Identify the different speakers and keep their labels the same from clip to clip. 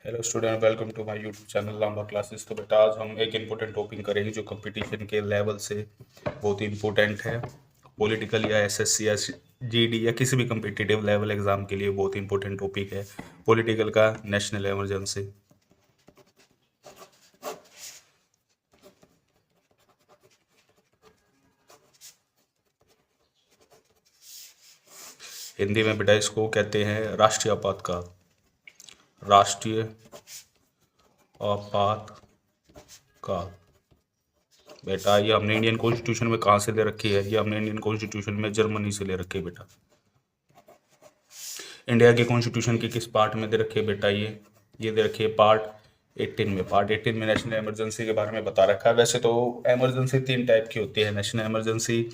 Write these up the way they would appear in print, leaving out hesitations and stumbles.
Speaker 1: Hello student, welcome to my YouTube channel Lamba classes. तो बेटा आज हम एक इम्पोर्टेंट टॉपिक करेंगे जो कंपटीशन के लेवल से बहुत ही इम्पोर्टेंट है। पॉलिटिकल या एसएससी या जीडी या किसी भी कम्पिटिटिव लेवल एग्जाम के लिए बहुत ही इम्पोर्टेंट टॉपिक है पॉलिटिकल का नेशनल इमरजेंसी। हिंदी में बेटा इसको कहते हैं राष्ट्रीय आपातकाल। राष्ट्रीय आपातकाल बेटा ये हमने इंडियन कॉन्स्टिट्यूशन में कहाँ से ले रखी है? ये हमने इंडियन कॉन्स्टिट्यूशन में जर्मनी से ले रखी है बेटा। इंडिया के कॉन्स्टिट्यूशन के किस पार्ट में दे रखी है बेटा? ये दे रखी है पार्ट 18 में। पार्ट 18 में नेशनल इमरजेंसी के बारे में बता रखा है। वैसे तो इमरजेंसी 3 टाइप की होती है, नेशनल इमरजेंसी,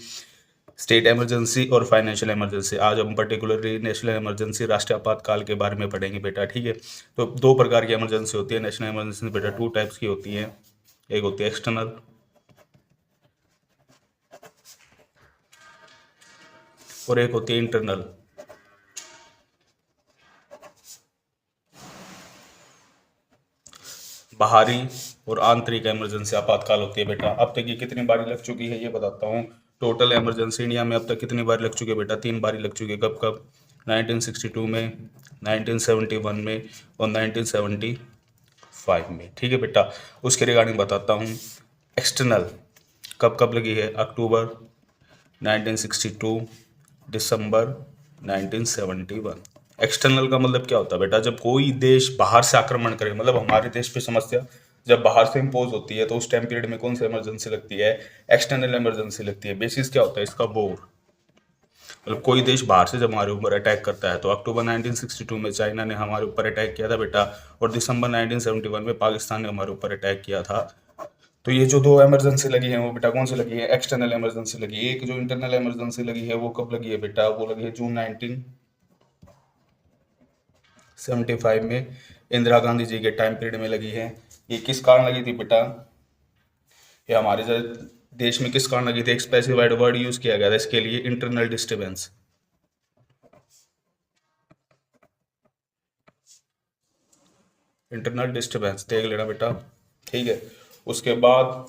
Speaker 1: स्टेट इमरजेंसी और फाइनेंशियल इमरजेंसी। आज हम पर्टिकुलरली नेशनल इमरजेंसी राष्ट्रीय आपातकाल के बारे में पढ़ेंगे बेटा, ठीक है। तो 2 प्रकार की इमरजेंसी होती है नेशनल इमरजेंसी बेटा, 2 टाइप्स की होती है। एक होती है एक्सटर्नल और एक होती है इंटरनल। बाहरी और आंतरिक इमरजेंसी आपातकाल होती है बेटा। अब तक ये कितनी बारी लग चुकी है ये बताता हूँ। टोटल इमरजेंसी इंडिया में अब तक कितनी बार लग चुकी है बेटा? 3 बारी लग चुकी है। कब कब? 1962 में, 1971 में और 1975 में, ठीक है बेटा। उसके रिगार्डिंग बताता हूँ। एक्सटर्नल कब कब लगी है? अक्टूबर 1962, दिसंबर 1971। एक्सटर्नल का मतलब क्या होता है बेटा? जब कोई देश बाहर से आक्रमण करे, मतलब हमारे देश पे समस्या जब बाहर से इम्पोज होती है तो उस टाइम पीरियड में कौन सी इमरजेंसी लगती है? एक्सटर्नल इमरजेंसी लगती है। बेसिस क्या होता है इसका? वॉर। मतलब कोई देश बाहर से जब हमारे ऊपर अटैक करता है, तो अक्टूबर 1962 में चाइना ने हमारे ऊपर अटैक किया था बेटा, और दिसंबर 1971 में पाकिस्तान ने हमारे ऊपर अटैक किया था। तो ये जो 2 इमरजेंसी लगी है वो बेटा कौन सी लगी है? एक्सटर्नल इमरजेंसी लगी है। एक जो इंटरनल इमरजेंसी लगी है वो कब लगी है बेटा? वो लगी है जून 1975 में, इंदिरा गांधी जी के टाइम पीरियड में लगी है। ये किस कारण लगी थी बेटा? ये हमारे देश में किस कारण लगी थी? एक स्पेसिफाइड वर्ड यूज किया गया था इसके लिए, इंटरनल डिस्टर्बेंस। इंटरनल डिस्टर्बेंस देख लेना बेटा, ठीक है। उसके बाद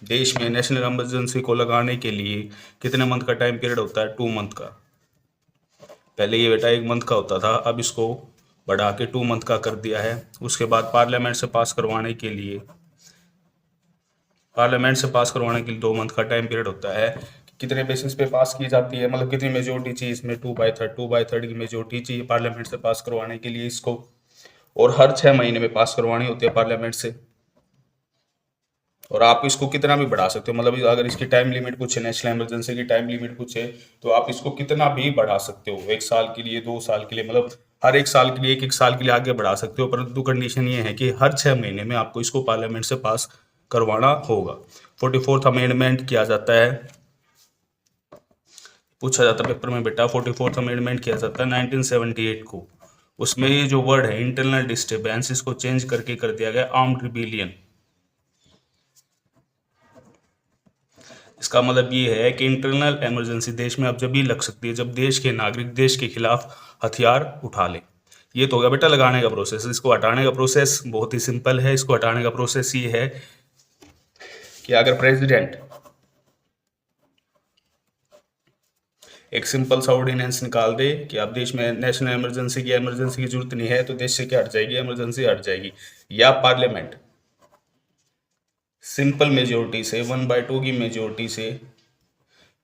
Speaker 1: देश में नेशनल इमरजेंसी को लगाने के लिए कितने मंथ का टाइम पीरियड होता है? 2 मंथ का। पहले ये बेटा 1 मंथ का होता था, अब इसको बढ़ा के 2 मंथ का कर दिया है। उसके बाद पार्लियामेंट से पास करवाने के लिए 2 मंथ का टाइम पीरियड होता है। कितने बेसिस पे पास की जाती है, मतलब कितनी मेजोरिटी चाहिए इसमें? 2/3 की मेजोरिटी चाहिए पार्लियामेंट से पास करवाने के लिए इसको, और हर 6 महीने में पास करवानी होती है पार्लियामेंट से। और आप इसको कितना भी बढ़ा सकते हो, मतलब अगर इसकी टाइम लिमिट पूछे, नेशनल इमरजेंसी की टाइम लिमिट पूछे, तो आप इसको कितना भी बढ़ा सकते हो। 1 साल के लिए, 2 साल के लिए, मतलब हर 1 साल के लिए, 1 साल के लिए आगे बढ़ा सकते हो। परंतु कंडीशन ये है कि हर 6 महीने में आपको इसको पार्लियामेंट से पास करवाना होगा। 44th अमेंडमेंट किया जाता है, पूछा जाता है पेपर में बेटा। 44th अमेंडमेंट किया जाता है 1978 को। उसमें ये जो वर्ड है इंटरनल डिस्टर्बेंस, इसको चेंज करके कर दिया गया आर्म्ड रिबेलियन। इसका मतलब ये है कि इंटरनल इमरजेंसी देश में अब जब भी लग सकती है जब देश के नागरिक देश के खिलाफ हथियार उठा ले। ये तो हो गया बेटा लगाने का प्रोसेस। इसको हटाने का प्रोसेस बहुत ही सिंपल है। इसको हटाने का प्रोसेस ये है कि अगर प्रेसिडेंट एक सिंपल सा ऑर्डिनेंस निकाल दे कि अब देश में नेशनल इमरजेंसी की जरूरत नहीं है, तो देश से क्या हट जाएगी? इमरजेंसी हट जाएगी। या पार्लियामेंट सिंपल मेजोरिटी से, 1/2 की मेजोरिटी से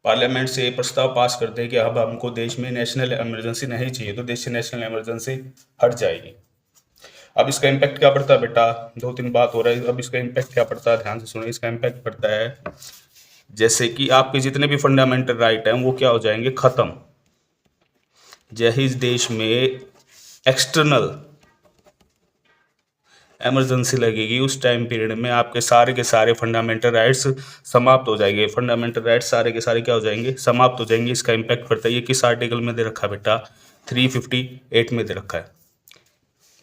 Speaker 1: पार्लियामेंट से प्रस्ताव पास करते हैं कि अब हमको देश में नेशनल इमरजेंसी नहीं चाहिए, तो देश से नेशनल इमरजेंसी हट जाएगी। अब इसका इम्पैक्ट क्या पड़ता है बेटा? 2-3 बात हो रहा है। अब इसका इम्पैक्ट क्या पड़ता है, ध्यान से सुनो। इसका इम्पैक्ट पड़ता है जैसे कि आपके जितने भी फंडामेंटल राइट हैं वो क्या हो जाएंगे? खत्म। जिस देश में एक्सटर्नल इमरजेंसी लगेगी उस टाइम पीरियड में आपके सारे के सारे फंडामेंटल राइट्स समाप्त हो जाएंगे। फंडामेंटल राइट्स सारे के सारे क्या हो जाएंगे? समाप्त हो जाएंगे। इसका इम्पैक्ट पड़ता है। ये किस आर्टिकल में दे रखा है बेटा? 358 में दे रखा है।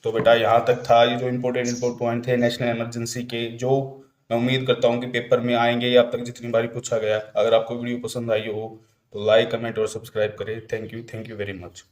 Speaker 1: तो बेटा यहाँ तक था ये जो इम्पोर्टेंट पॉइंट थे नेशनल इमरजेंसी के, जो मैं उम्मीद करता हूँ कि पेपर में आएंगे या अब तक जितनी बारी पूछा गया। अगर आपको वीडियो पसंद आई हो तो लाइक, कमेंट और सब्सक्राइब करें। Thank you very much.